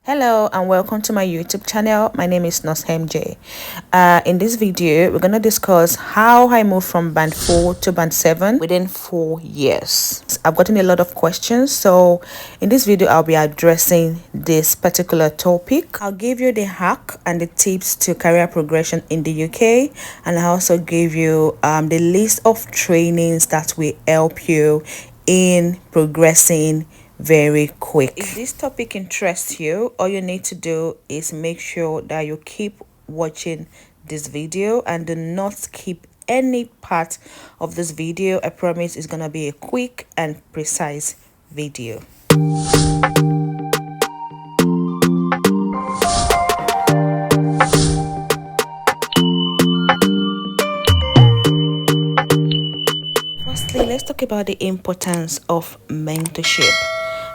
Hello and welcome to my YouTube channel. My name is Nos MJ. In this video, we're going to discuss how I moved from band 4 to band 7 within 4 years. I've gotten a lot of questions, so in this video, I'll be addressing this particular topic. I'll give you the hack and the tips to career progression in the UK, and I also give you the list of trainings that will help you in progressing very quick. If this topic interests you, all you need to do is make sure that you keep watching this video and do not skip any part of this video. I promise it's gonna be a quick and precise video. Firstly, let's talk about the importance of mentorship.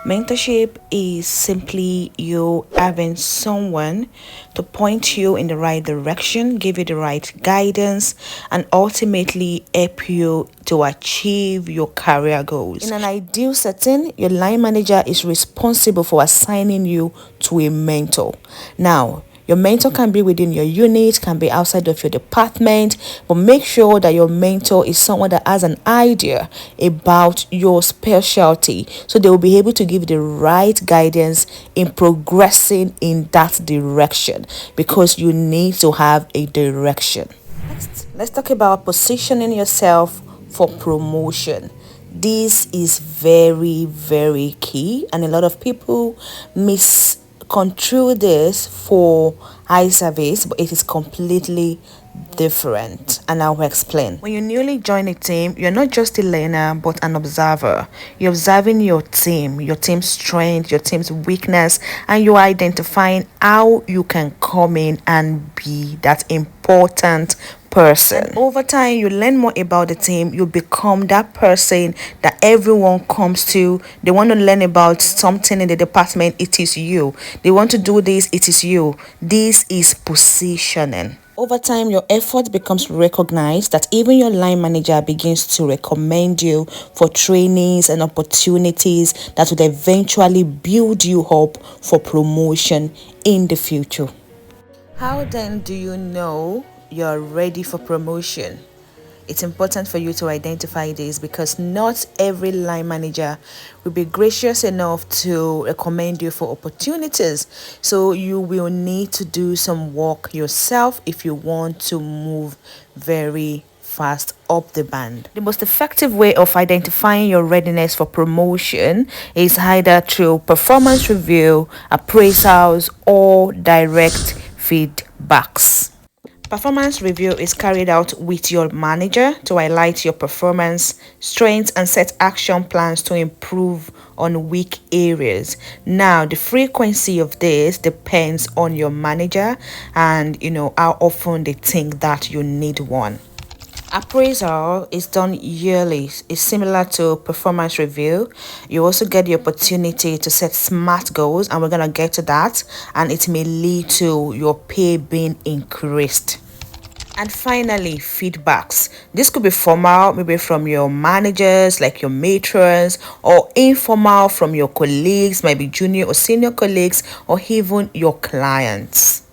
Mentorship is simply you having someone to point you in the right direction, give you the right guidance, and ultimately help you to achieve your career goals. In an ideal setting, your line manager is responsible for assigning you to a mentor. Now, your mentor can be within your unit, can be outside of your department, but make sure that your mentor is someone that has an idea about your specialty, so they will be able to give the right guidance in progressing in that direction, because you need to have a direction. Next, let's talk about positioning yourself for promotion. This is very key, and a lot of people misconstrue this for eye service, but it is completely different, and I'll explain. When you newly join a team, you're not just a learner but an observer. You're observing your team's strength, your team's weakness, and you're identifying how you can come in and be that important person. And over time, you learn more about the team. You become that person that everyone comes to. They want to learn about something in the department, it is you. They want to do this, it is you. This is positioning. Over time, your effort becomes recognized, that even your line manager begins to recommend you for trainings and opportunities that would eventually build you up for promotion in the future. How then do you know you're ready for promotion? It's important for you to identify this, because not every line manager will be gracious enough to recommend you for opportunities. So you will need to do some work yourself if you want to move very fast up the band. The most effective way of identifying your readiness for promotion is either through performance review, appraisals, or direct feedbacks. Performance review is carried out with your manager to highlight your performance, strengths, and set action plans to improve on weak areas. Now, the frequency of this depends on your manager and how often they think that you need one. Appraisal is done yearly. It's similar to performance review. You also get the opportunity to set SMART goals, and we're going to get to that, and it may lead to your pay being increased. And finally, feedbacks. This could be formal, maybe from your managers, like your matrons, or informal from your colleagues, maybe junior or senior colleagues, or even your clients.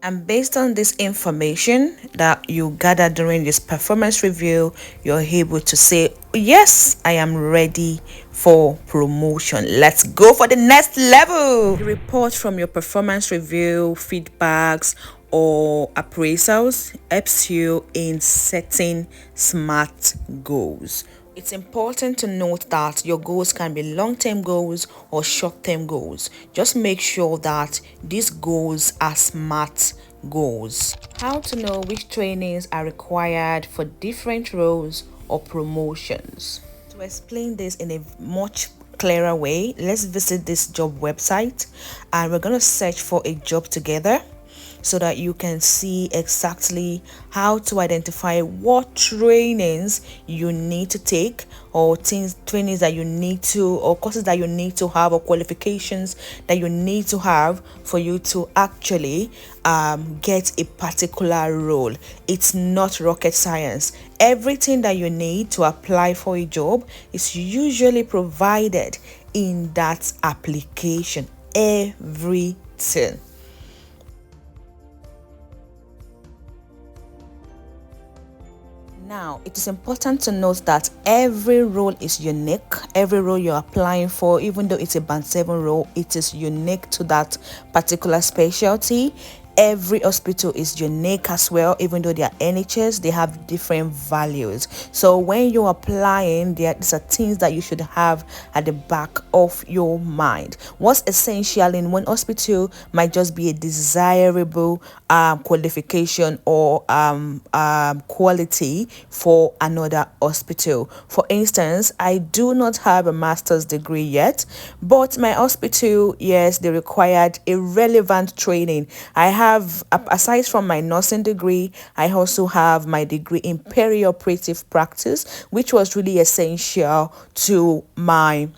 And based on this information that you gather during this performance review, you're able to say, yes, I am ready for promotion. Let's go for the next level. The report from your performance review, feedbacks, or appraisals helps you in setting SMART goals. It's important to note that your goals can be long-term goals or short-term goals. Just make sure that these goals are SMART goals. How to know which trainings are required for different roles or promotions. To explain this in a much clearer way, let's visit this job website, and we're going to search for a job together, so that you can see exactly how to identify what trainings you need to take, or trainings that you need to, or courses that you need to have, or qualifications that you need to have for you to actually get a particular role. It's not rocket science. Everything that you need to apply for a job is usually provided in that application. Everything. acting. Now, it is important to note that every role is unique. Every role you're applying for, even though it's a band 7 role, it is unique to that particular specialty. Every hospital is unique as well, even though they are NHS, they have different values. So when you're applying, these are things that you should have at the back of your mind. What's essential in one hospital might just be a desirable qualification or quality for another hospital. For instance, I do not have a master's degree yet, but my hospital, yes, they required a relevant training. I have, aside from my nursing degree, I also have my degree in perioperative practice, which was really essential to my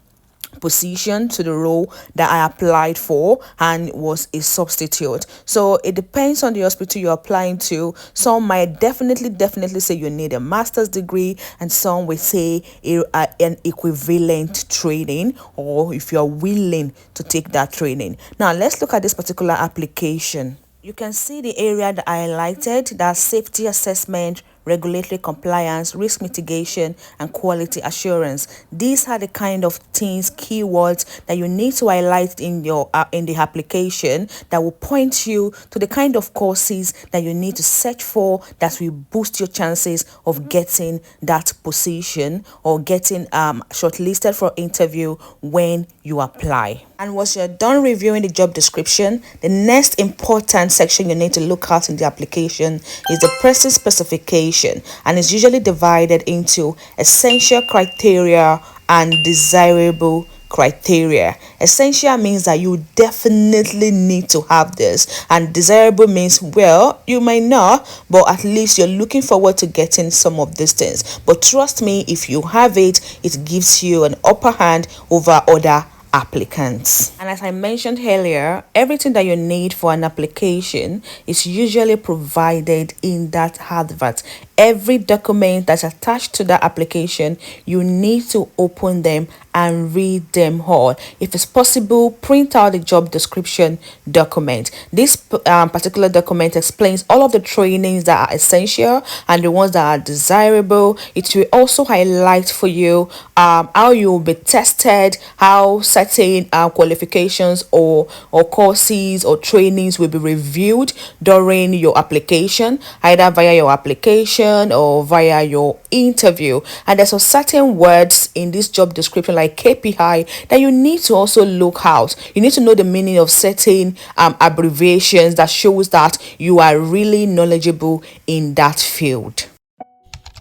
position, to the role that I applied for, and was a substitute. So it depends on the hospital you're applying to. Some might definitely say you need a master's degree, and some will say an equivalent training, or if you're willing to take that training. Now let's look at this particular application. You can see the area that I highlighted, that's safety assessment, regulatory compliance, risk mitigation, and quality assurance. These are the kind of things, keywords that you need to highlight in your in the application that will point you to the kind of courses that you need to search for that will boost your chances of getting that position or getting shortlisted for interview when you apply. And once you're done reviewing the job description, the next important section you need to look at in the application is the person specification, and it's usually divided into essential criteria and desirable criteria. Essential means that you definitely need to have this, and desirable means, well, you might not, but at least you're looking forward to getting some of these things. But trust me, if you have it, it gives you an upper hand over other applicants. And as I mentioned earlier, everything that you need for an application is usually provided in that advert. Every document that's attached to that application, you need to open them and read them all. If it's possible, print out the job description document. This particular document explains all of the trainings that are essential and the ones that are desirable. It will also highlight for you how you will be tested, how certain qualifications or courses or trainings will be reviewed during your application, either via your application or via your interview. And there's some certain words in this job description like KPI that you need to also look out. You need to know the meaning of certain abbreviations that shows that you are really knowledgeable in that field.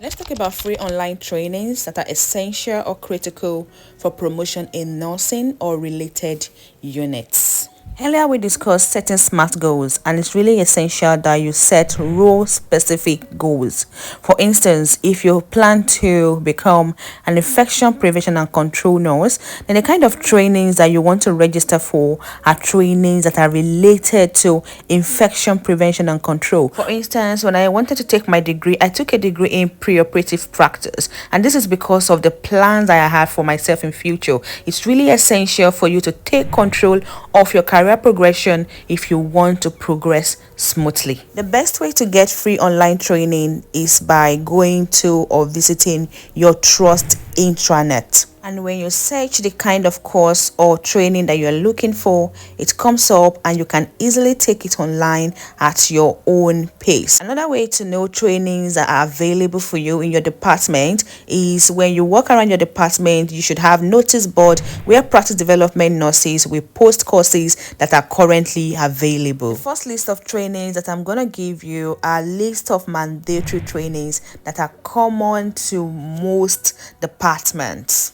Let's talk about free online trainings that are essential or critical for promotion in nursing or related units. Earlier we discussed setting SMART goals, and it's really essential that you set role-specific goals. For instance, if you plan to become an infection prevention and control nurse, then the kind of trainings that you want to register for are trainings that are related to infection prevention and control. For instance, when I wanted to take my degree, I took a degree in preoperative practice, and this is because of the plans I had for myself in future. It's really essential for you to take control of your career progression if you want to progress smoothly. The best way to get free online training is by going to or visiting your trust intranet. And when you search the kind of course or training that you're looking for, it comes up and you can easily take it online at your own pace. Another way to know trainings that are available for you in your department is when you walk around your department, you should have notice board where practice development nurses will post courses that are currently available. The first list of trainings that I'm going to give you are a list of mandatory trainings that are common to most departments.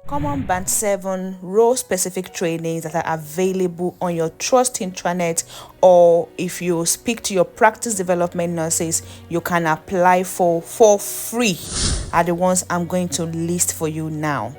Common Band 7 role-specific trainings that are available on your Trust intranet, or if you speak to your practice development nurses, you can apply for free, are the ones I'm going to list for you now.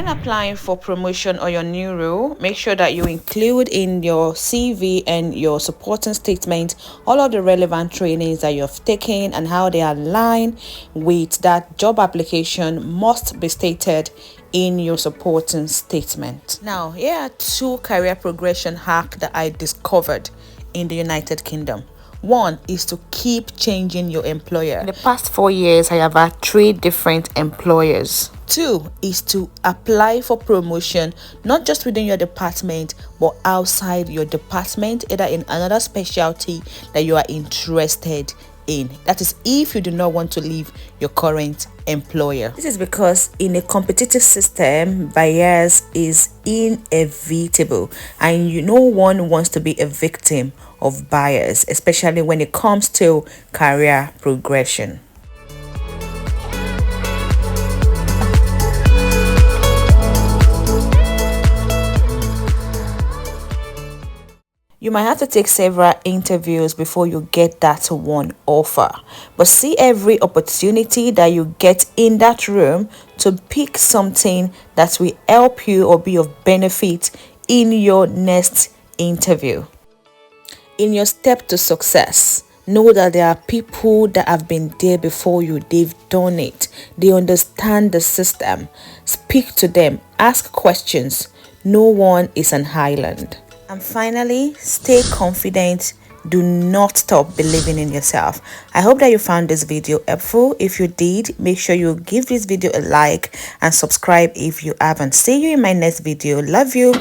applying for promotion or your new role, make sure that you include in your CV and your supporting statement all of the relevant trainings that you have taken and how they align with that job application must be stated in your supporting statement. Now, here are 2 career progression hacks that I discovered in the United Kingdom. One is to keep changing your employer. In the past 4 years, I have had 3 different employers. 2 is to apply for promotion, not just within your department, but outside your department, either in another specialty that you are interested in. That is if you do not want to leave your current employer. This is because in a competitive system, bias is inevitable, and no one wants to be a victim of bias, especially when it comes to career progression. You might have to take several interviews before you get that one offer, but see every opportunity that you get in that room to pick something that will help you or be of benefit in your next interview. In your step to success, know that there are people that have been there before you. They've done it. They understand the system. Speak to them. Ask questions. No one is an island. And finally, stay confident. Do not stop believing in yourself. I hope that you found this video helpful. If you did, make sure you give this video a like and subscribe if you haven't. See you in my next video. Love you.